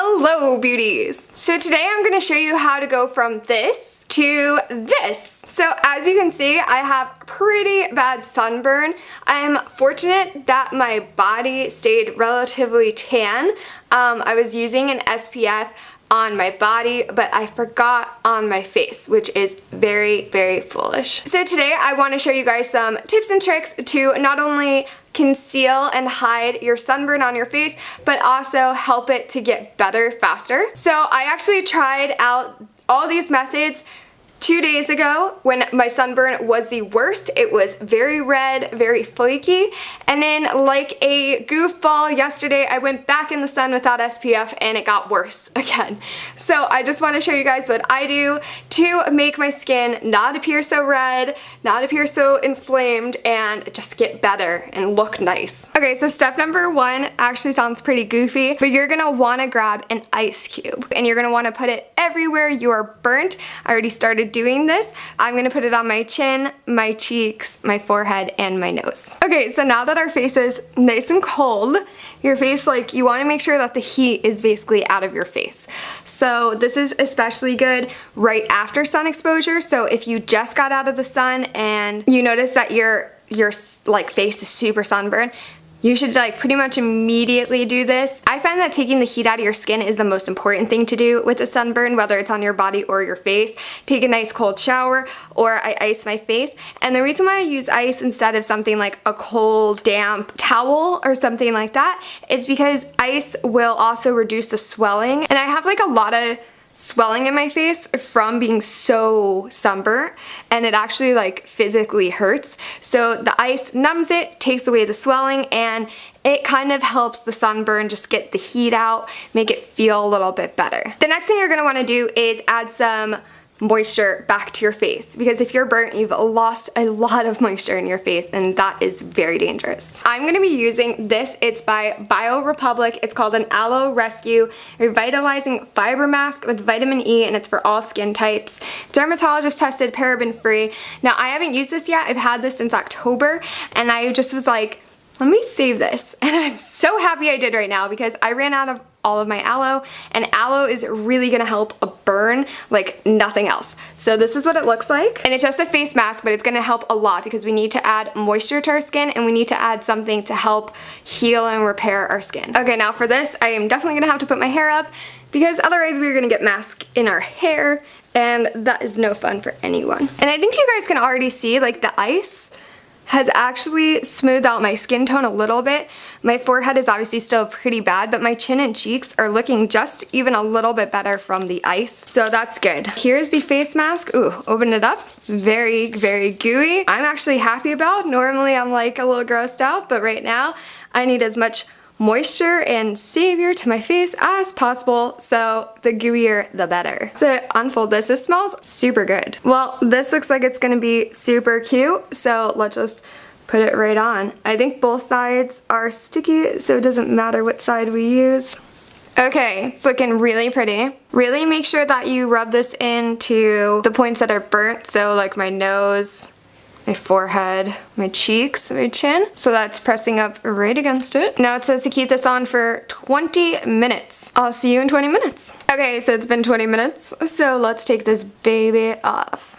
Hello beauties! So today I'm going to show you how to go from this to this. So as you can see, I have pretty bad sunburn. I'm fortunate that my body stayed relatively tan. I was using an SPF on my body, but I forgot on my face, which is very, very foolish. So today I want to show you guys some tips and tricks to not only conceal and hide your sunburn on your face, but also help it to get better faster. So I actually tried out all these methods 2 days ago when my sunburn was the worst. It was very red, very flaky, and then like a goofball yesterday I went back in the sun without SPF and it got worse again. So I just want to show you guys what I do to make my skin not appear so red, not appear so inflamed, and just get better and look nice. Okay, so step number one actually sounds pretty goofy, but you're gonna want to grab an ice cube and you're gonna want to put it everywhere you are burnt. I already started doing this. I'm gonna put it on my chin, my cheeks, my forehead, and my nose. Okay, so now that our face is nice and cold, your face, like, you wanna make sure that the heat is basically out of your face. So this is especially good right after sun exposure. So if you just got out of the sun and you notice that your like face is super sunburned, you should like pretty much immediately do this. I find that taking the heat out of your skin is the most important thing to do with a sunburn, whether it's on your body or your face. Take a nice cold shower, or I ice my face. And the reason why I use ice instead of something like a cold, damp towel or something like that is because ice will also reduce the swelling. And I have like a lot of swelling in my face from being so sunburnt, and it actually like physically hurts. So the ice numbs it, takes away the swelling, and it kind of helps the sunburn just get the heat out, make it feel a little bit better. The next thing you're gonna wanna do is add some moisture back to your face, because if you're burnt, you've lost a lot of moisture in your face, and that is very dangerous. I'm going to be using this. It's by BioRepublic. It's called an Aloe Rescue Revitalizing Fiber Mask with vitamin E, and it's for all skin types. Dermatologist tested, paraben free. Now I haven't used this yet. I've had this since October, and I just was like, let me save this, and I'm so happy I did right now because I ran out of all of my aloe, and aloe is really gonna help a burn like nothing else. So this is what it looks like, and it's just a face mask, but it's gonna help a lot because we need to add moisture to our skin, and we need to add something to help heal and repair our skin. Okay, now for this, I am definitely gonna have to put my hair up because otherwise we're gonna get mask in our hair, and that is no fun for anyone. And I think you guys can already see like the ice has actually smoothed out my skin tone a little bit. My forehead is obviously still pretty bad, but my chin and cheeks are looking just even a little bit better from the ice. So that's good. Here's the face mask. Ooh, open it up. Very, very gooey. I'm actually happy about. Normally I'm like a little grossed out, but right now I need as much moisture and savior to my face as possible, so the gooier the better. So unfold this. This smells super good. Well, this looks like it's gonna be super cute, so let's just put it right on. I think both sides are sticky, so it doesn't matter what side we use. Okay, it's looking really pretty. Really make sure that you rub this into the points that are burnt, so like my nose, my forehead, my cheeks, my chin. So that's pressing up right against it. Now it says to keep this on for 20 minutes. I'll see you in 20 minutes. Okay, so it's been 20 minutes. So let's take this baby off.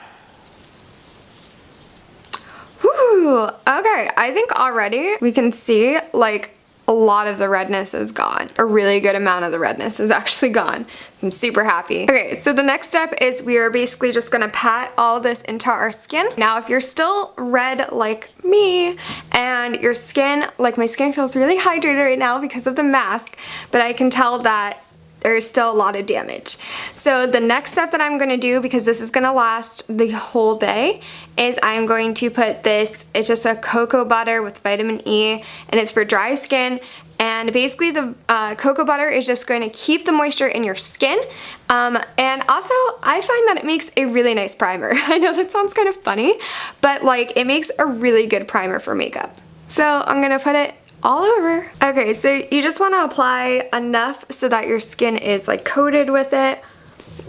Whew, okay, I think already we can see like a lot of the redness is gone. A really good amount of the redness is actually gone. I'm super happy. Okay, so the next step is we are basically just gonna pat all this into our skin. Now, if you're still red like me and your skin, like my skin feels really hydrated right now because of the mask, but I can tell that there's still a lot of damage. So the next step that I'm gonna do, because this is gonna last the whole day, is I'm going to put this, it's just a cocoa butter with vitamin E, and it's for dry skin. And basically the cocoa butter is just going to keep the moisture in your skin. And also I find that it makes a really nice primer. I know that sounds kind of funny, but like it makes a really good primer for makeup. So I'm gonna put it all over. Okay, so you just want to apply enough so that your skin is like coated with it,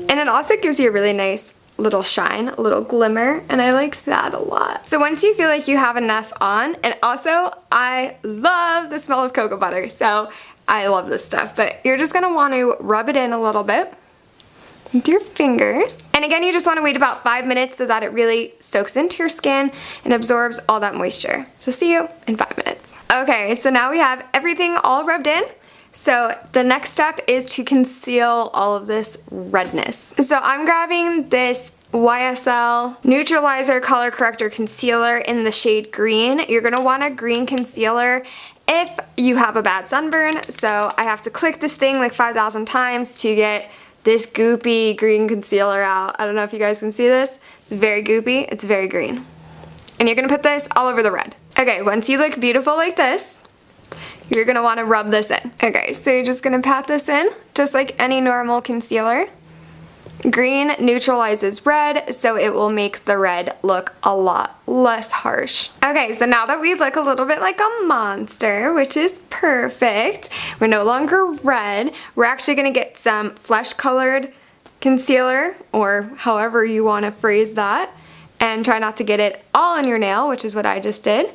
and it also gives you a really nice little shine, a little glimmer, and I like that a lot. So once you feel like you have enough on, and also I love the smell of cocoa butter, so I love this stuff, but you're just gonna want to rub it in a little bit with your fingers. And again, you just want to wait about 5 minutes so that it really soaks into your skin and absorbs all that moisture. So see you in 5 minutes. Okay, so now we have everything all rubbed in. So the next step is to conceal all of this redness. So I'm grabbing this YSL Neutralizer Color Corrector Concealer in the shade green. You're gonna want a green concealer if you have a bad sunburn. So I have to click this thing like 5,000 times to get this goopy green concealer out. I don't know if you guys can see this. It's very goopy, it's very green. And you're gonna put this all over the red. Okay, once you look beautiful like this, you're gonna wanna rub this in. Okay, so you're just gonna pat this in, just like any normal concealer. Green neutralizes red, so it will make the red look a lot less harsh. Okay, so now that we look a little bit like a monster, which is perfect, we're no longer red, we're actually gonna get some flesh colored concealer, or however you wanna phrase that, and try not to get it all in your nail, which is what I just did,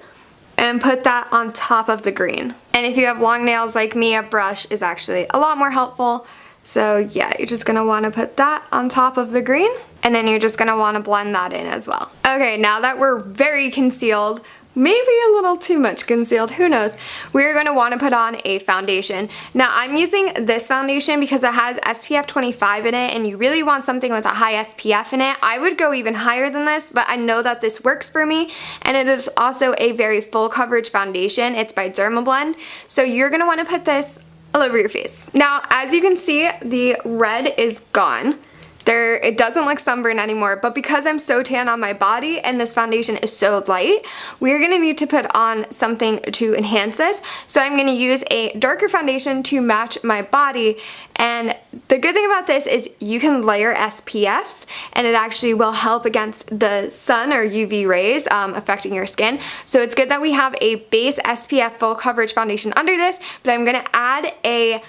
and put that on top of the green. And if you have long nails like me, a brush is actually a lot more helpful. So yeah, you're just gonna wanna put that on top of the green, and then you're just gonna wanna blend that in as well. Okay, now that we're very concealed, maybe a little too much concealed, who knows, we're gonna wanna put on a foundation. Now I'm using this foundation because it has SPF 25 in it, and you really want something with a high SPF in it. I would go even higher than this, but I know that this works for me, and it is also a very full coverage foundation. It's by Dermablend, so you're gonna wanna put this all over your face. Now, as you can see, the red is gone. It doesn't look sunburned anymore, but because I'm so tan on my body and this foundation is so light, we're gonna need to put on something to enhance this. So I'm gonna use a darker foundation to match my body. And the good thing about this is you can layer SPFs, and it actually will help against the sun or UV rays affecting your skin. So it's good that we have a base SPF full coverage foundation under this, but I'm gonna add a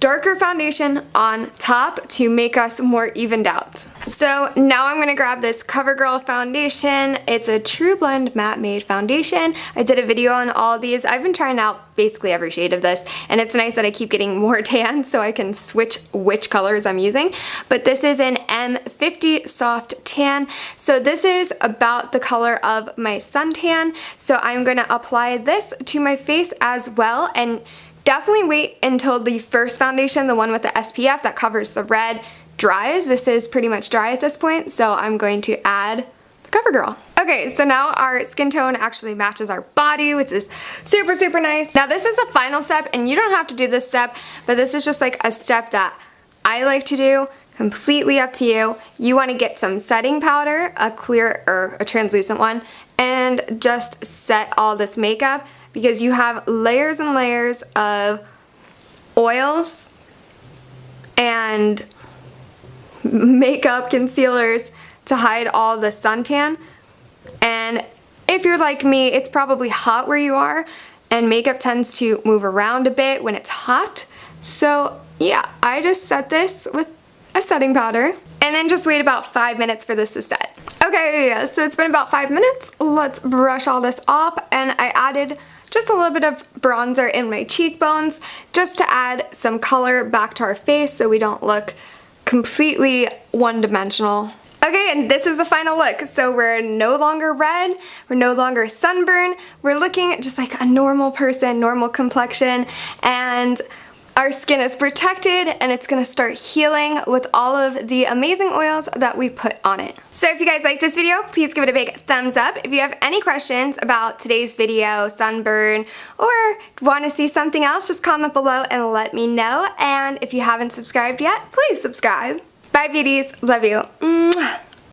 darker foundation on top to make us more evened out. So now I'm gonna grab this CoverGirl foundation. It's a True Blend Matte Made foundation. I did a video on all these. I've been trying out basically every shade of this, and it's nice that I keep getting more tan so I can switch which colors I'm using. But this is an M50 Soft Tan. So this is about the color of my suntan. So I'm gonna apply this to my face as well, and definitely wait until the first foundation, the one with the SPF that covers the red, dries. This is pretty much dry at this point, so I'm going to add the CoverGirl. Okay, so now our skin tone actually matches our body, which is super, super nice. Now this is the final step, and you don't have to do this step, but this is just like a step that I like to do. Completely up to you. You want to get some setting powder, a clear or a translucent one, and just set all this makeup, because you have layers and layers of oils and makeup concealers to hide all the suntan. And if you're like me, it's probably hot where you are, and makeup tends to move around a bit when it's hot. So yeah, I just set this with a setting powder and then just wait about 5 minutes for this to set. Okay, so it's been about 5 minutes. Let's brush all this off, and I added just a little bit of bronzer in my cheekbones just to add some color back to our face so we don't look completely one-dimensional. Okay, and this is the final look. So we're no longer red, we're no longer sunburned, we're looking just like a normal person, normal complexion, and our skin is protected, and it's gonna start healing with all of the amazing oils that we put on it. So if you guys like this video, please give it a big thumbs up. If you have any questions about today's video, sunburn, or wanna see something else, just comment below and let me know. And if you haven't subscribed yet, please subscribe. Bye beauties, love you. Mwah.